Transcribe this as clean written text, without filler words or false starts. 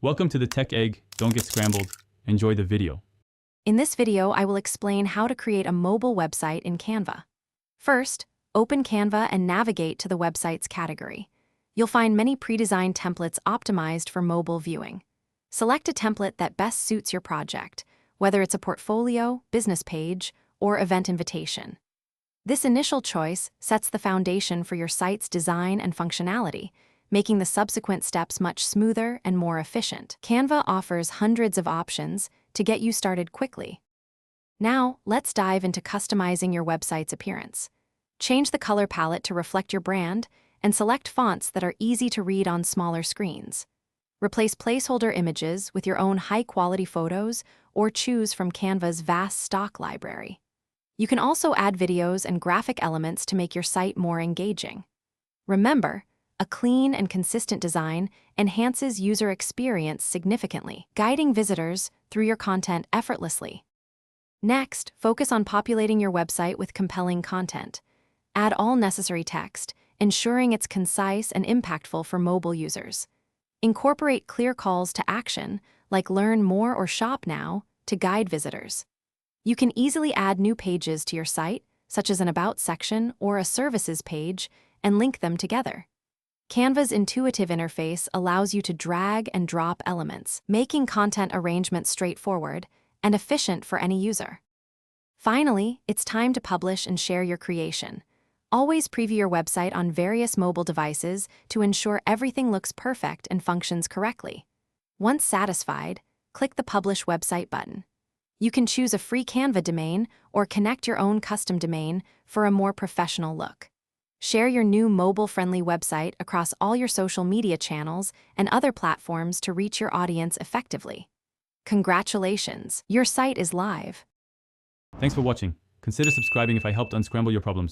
Welcome to the Tech Egg. Don't get scrambled. Enjoy the video. In this video, I will explain how to create a mobile website in Canva. First, open Canva and navigate to the website's category. You'll find many pre-designed templates optimized for mobile viewing. Select a template that best suits your project, whether it's a portfolio, business page, or event invitation. This initial choice sets the foundation for your site's design and functionality, making the subsequent steps much smoother and more efficient. Canva offers hundreds of options to get you started quickly. Now, let's dive into customizing your website's appearance. Change the color palette to reflect your brand and select fonts that are easy to read on smaller screens. Replace placeholder images with your own high-quality photos or choose from Canva's vast stock library. You can also add videos and graphic elements to make your site more engaging. Remember, a clean and consistent design enhances user experience significantly, guiding visitors through your content effortlessly. Next, focus on populating your website with compelling content. Add all necessary text, ensuring it's concise and impactful for mobile users. Incorporate clear calls to action, like learn more or shop now, to guide visitors. You can easily add new pages to your site, such as an About section or a Services page, and link them together. Canva's intuitive interface allows you to drag and drop elements, making content arrangement straightforward and efficient for any user. Finally, it's time to publish and share your creation. Always preview your website on various mobile devices to ensure everything looks perfect and functions correctly. Once satisfied, click the Publish Website button. You can choose a free Canva domain or connect your own custom domain for a more professional look. Share your new mobile-friendly website across all your social media channels and other platforms to reach your audience effectively. Congratulations, your site is live. Thanks for watching. Consider subscribing if I helped unscramble your problems.